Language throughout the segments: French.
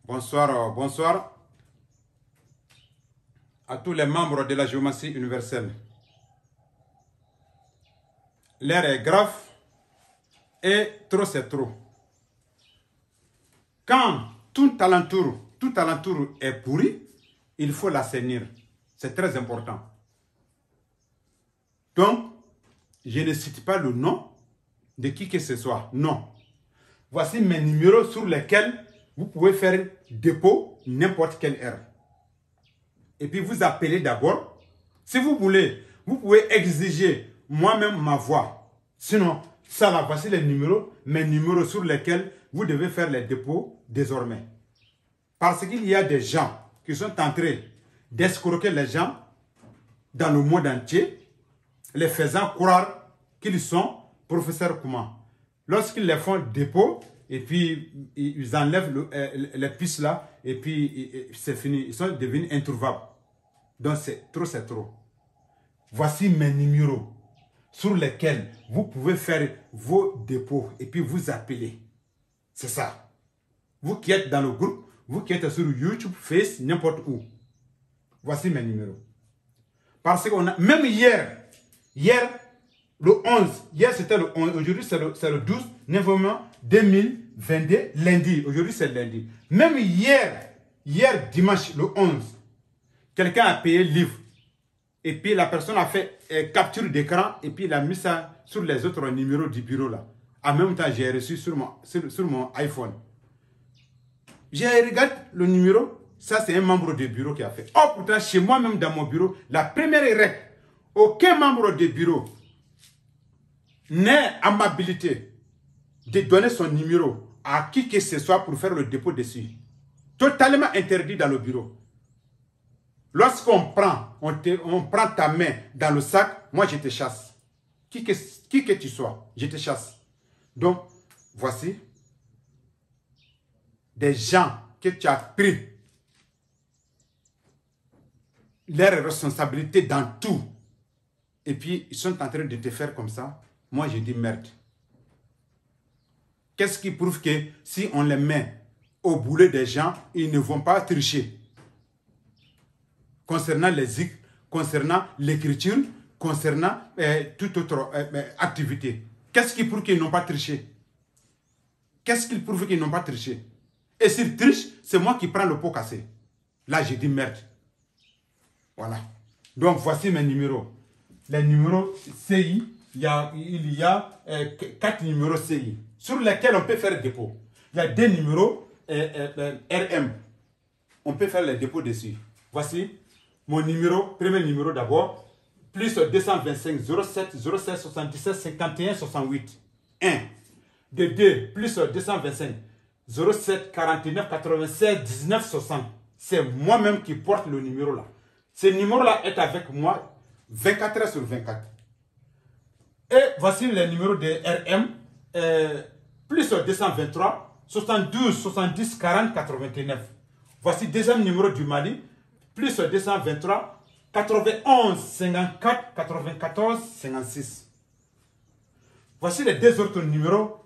Bonsoir, bonsoir à tous les membres de la géométrie universelle. L'air est grave et trop c'est trop. Quand tout alentour est pourri, il faut l'assainir. C'est très important. Donc, je ne cite pas le nom de qui que ce soit. Non. Voici mes numéros sur lesquels vous pouvez faire dépôt n'importe quelle heure. Et puis vous appelez d'abord. Si vous voulez, vous pouvez exiger moi-même ma voix. Sinon, ça là, voici les numéros, mes numéros sur lesquels vous devez faire les dépôts désormais. Parce qu'il y a des gens qui sont en train d'escroquer les gens dans le monde entier, les faisant croire qu'ils sont professeurs comment. Lorsqu'ils les font dépôt, et puis ils enlèvent les puces là, et puis c'est fini. Ils sont devenus introuvables. Donc c'est trop. Voici mes numéros sur lesquels vous pouvez faire vos dépôts et puis vous appeler. C'est ça. Vous qui êtes dans le groupe, vous qui êtes sur YouTube, Face, n'importe où. Voici mes numéros. Parce qu'on a, même hier, le 11, hier c'était le 11, aujourd'hui c'est le 12 novembre 2022, lundi. Aujourd'hui c'est lundi. Même hier dimanche, le 11, quelqu'un a payé le livre. Et puis la personne a fait capture d'écran et puis il a mis ça sur les autres numéros du bureau là. En même temps, j'ai reçu sur mon iPhone. J'ai regardé le numéro, ça c'est un membre du bureau qui a fait. Oh pourtant, chez moi-même dans mon bureau, la première règle, aucun membre du bureau n'est en habilité de donner son numéro à qui que ce soit pour faire le dépôt dessus. Totalement interdit dans le bureau. Lorsqu'on prend, on prend ta main dans le sac, moi je te chasse. Qui que tu sois, je te chasse. Donc, voici des gens que tu as pris leurs responsabilités dans tout. Et puis, ils sont en train de te faire comme ça. Moi, je dis merde. Qu'est-ce qui prouve que si on les met au boulet des gens, ils ne vont pas tricher? Concernant les zik, concernant l'écriture, concernant toute autre activité. Qu'est-ce qui prouve qu'ils n'ont pas triché? Qu'est-ce qui prouve qu'ils n'ont pas triché? Et s'ils trichent, c'est moi qui prends le pot cassé. Là, j'ai dit merde. Voilà. Donc, voici mes numéros. Les numéros CI, il y a 4 numéros CI sur lesquels on peut faire dépôt. Il y a 2 numéros RM. On peut faire les dépôts dessus. Voici mon numéro, premier numéro d'abord, plus 225 07 07 77 51 68. 1. De 2, plus 225 07 49 96 19 60. C'est moi-même qui porte le numéro là. Ce numéro-là est avec moi 24 heures sur 24. Et voici les numéros de RM, plus 223 72 70 40 89. Voici deuxième numéro du Mali, plus 223 91 54 94 56. Voici les deux autres numéros,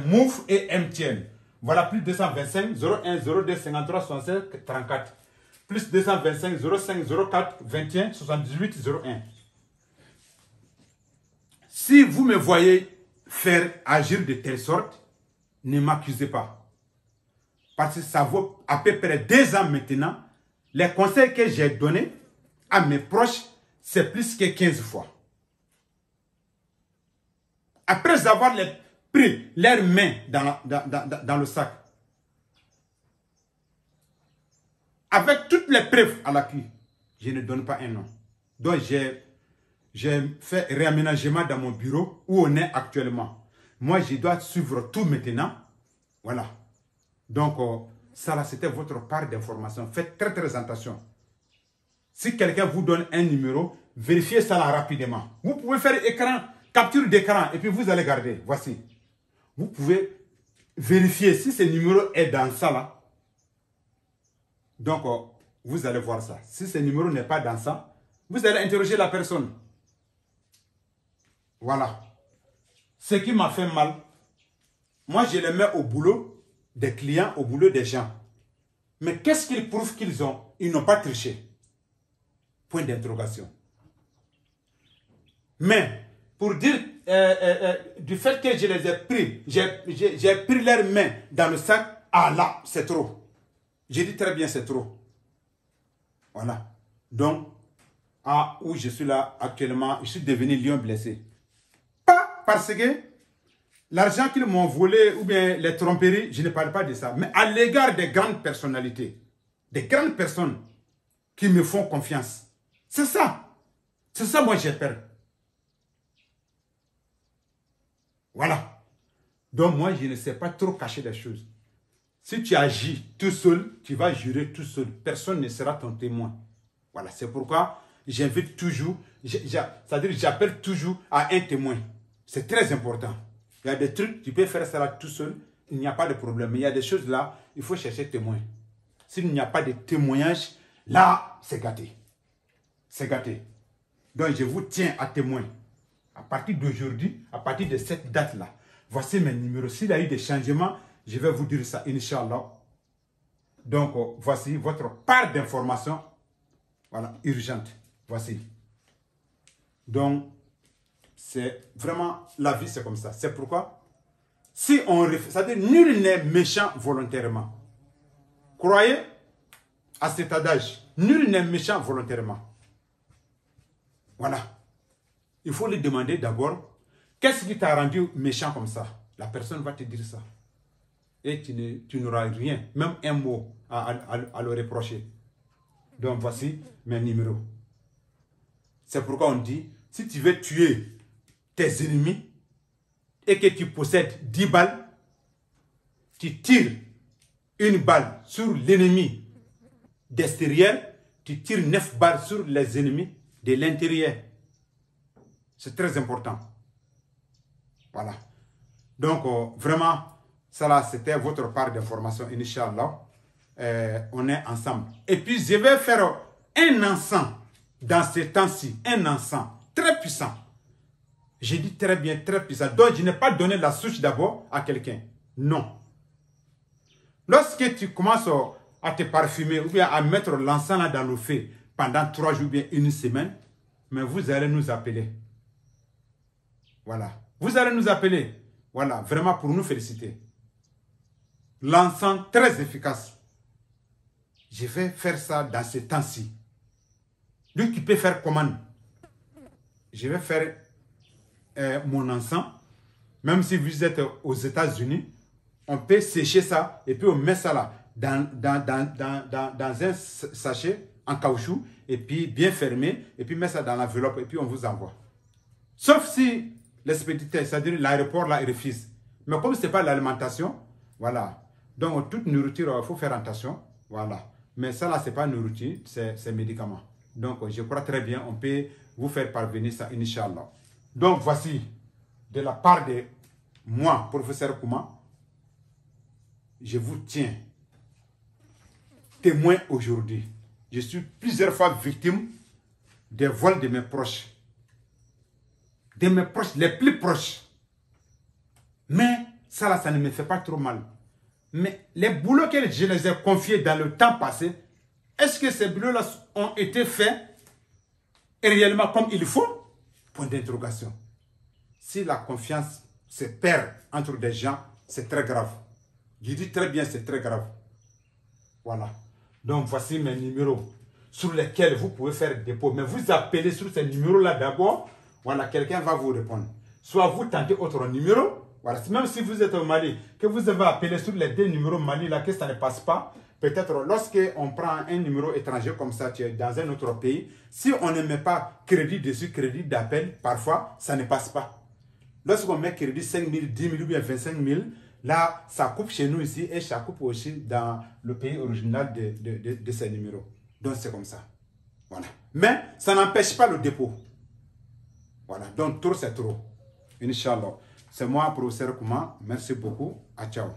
MOUF et MTN. Voilà, plus 225 01 02 53 67 34. Plus 225 05 04 21 78 01. Si vous me voyez faire agir de telle sorte, ne m'accusez pas. Parce que ça vaut à peu près 2 ans maintenant. Les conseils que j'ai donnés à mes proches, c'est plus que 15 fois. Après avoir pris leurs mains dans le sac, avec toutes les preuves à l'appui, je ne donne pas un nom. Donc j'ai fait réaménagement dans mon bureau où on est actuellement. Moi, je dois suivre tout maintenant. Voilà. Donc, ça là, c'était votre part d'information. Faites très attention. Si quelqu'un vous donne un numéro, vérifiez ça là rapidement. Vous pouvez faire capture d'écran et puis vous allez garder. Voici. Vous pouvez vérifier si ce numéro est dans ça là. Donc, vous allez voir ça. Si ce numéro n'est pas dans ça, vous allez interroger la personne. Voilà. Ce qui m'a fait mal, moi je les mets au boulot des clients, au boulot des gens. Mais qu'est-ce qu'ils prouvent qu'ils ont? Ils n'ont pas triché. Point d'interrogation. Mais, pour dire, du fait que je les ai pris, j'ai pris leurs mains dans le sac, ah là, c'est trop. J'ai dit très bien, c'est trop. Voilà. Donc, ah, où je suis là actuellement, je suis devenu lion blessé. Pas parce que l'argent qu'ils m'ont volé ou bien les tromperies, je ne parle pas de ça. Mais à l'égard des grandes personnalités, des grandes personnes qui me font confiance. C'est ça. C'est ça, moi, j'ai peur. Voilà. Donc, moi, je ne sais pas trop cacher les choses. Si tu agis tout seul, tu vas jurer tout seul. Personne ne sera ton témoin. Voilà, c'est pourquoi j'invite toujours, c'est-à-dire j'appelle toujours à un témoin. C'est très important. Il y a des trucs, tu peux faire ça là tout seul, il n'y a pas de problème. Mais il y a des choses là, il faut chercher témoin. S'il n'y a pas de témoignage, là, c'est gâté. C'est gâté. Donc, je vous tiens à témoin. À partir d'aujourd'hui, à partir de cette date-là, voici mes numéros. S'il y a eu des changements, je vais vous dire ça, Inch'Allah. Donc, voici votre part d'information, voilà, urgente. Voici. Donc, c'est vraiment, la vie, c'est comme ça. C'est pourquoi, si on refait, c'est-à-dire, nul n'est méchant volontairement. Croyez à cet adage, nul n'est méchant volontairement. Voilà. Il faut lui demander d'abord, qu'est-ce qui t'a rendu méchant comme ça? La personne va te dire ça. Et tu n'auras rien, même un mot à le reprocher. Donc voici mes numéros. C'est pourquoi on dit, si tu veux tuer tes ennemis et que tu possèdes 10 balles, tu tires une balle sur l'ennemi d'extérieur, tu tires 9 balles sur les ennemis de l'intérieur. C'est très important. Voilà. Donc, vraiment, ça là, c'était votre part d'information, Inch'Allah. On est ensemble. Et puis, je vais faire un encens dans ces temps-ci. Un encens très puissant. J'ai dit très bien, très puissant. Donc, je n'ai pas donné la souche d'abord à quelqu'un. Non. Lorsque tu commences à te parfumer ou bien à mettre l'encens là dans le feu pendant 3 jours ou bien une semaine, mais vous allez nous appeler. Voilà. Vous allez nous appeler. Voilà, vraiment pour nous féliciter. L'encens très efficace. Je vais faire ça dans ce temps-ci. Lui qui peut faire commande. Je vais faire mon encens. Même si vous êtes aux États-Unis, on peut sécher ça et puis on met ça là dans un sachet en caoutchouc et puis bien fermé et puis met ça dans l'enveloppe et puis on vous envoie. Sauf si l'expéditeur, c'est-à-dire l'aéroport là, il refuse. Mais comme ce n'est pas l'alimentation, voilà. Donc, toute nourriture, il faut faire attention. Voilà. Mais ça là, ce n'est pas nourriture, c'est médicament. Donc, je crois très bien, on peut vous faire parvenir ça, Inch'Allah. Donc, voici, de la part de moi, professeur Kouma, je vous tiens témoin aujourd'hui. Je suis plusieurs fois victime des vols de mes proches. De mes proches, les plus proches. Mais ça là, ça ne me fait pas trop mal. Mais les boulots que je les ai confiés dans le temps passé, est-ce que ces boulots-là ont été faits réellement comme il faut? Point d'interrogation. Si la confiance se perd entre des gens, c'est très grave. Je dis très bien, c'est très grave. Voilà. Donc, voici mes numéros sur lesquels vous pouvez faire dépôt. Mais vous appelez sur ces numéros-là d'abord. Voilà, quelqu'un va vous répondre. Soit vous tentez autre numéro. Voilà, même si vous êtes au Mali, que vous avez appelé sur les 2 numéros Mali, là, que ça ne passe pas. Peut-être lorsqu'on prend un numéro étranger comme ça, tu es dans un autre pays, si on ne met pas crédit dessus, crédit d'appel, parfois, ça ne passe pas. Lorsqu'on met crédit 5 000, 10 000 ou bien 25 000, là, ça coupe chez nous ici et ça coupe aussi dans le pays original de ces numéros. Donc, c'est comme ça. Voilà. Mais ça n'empêche pas le dépôt. Voilà. Donc, trop, c'est trop. Inch'Allah. C'est moi, professeur Kouma. Merci beaucoup. À ciao.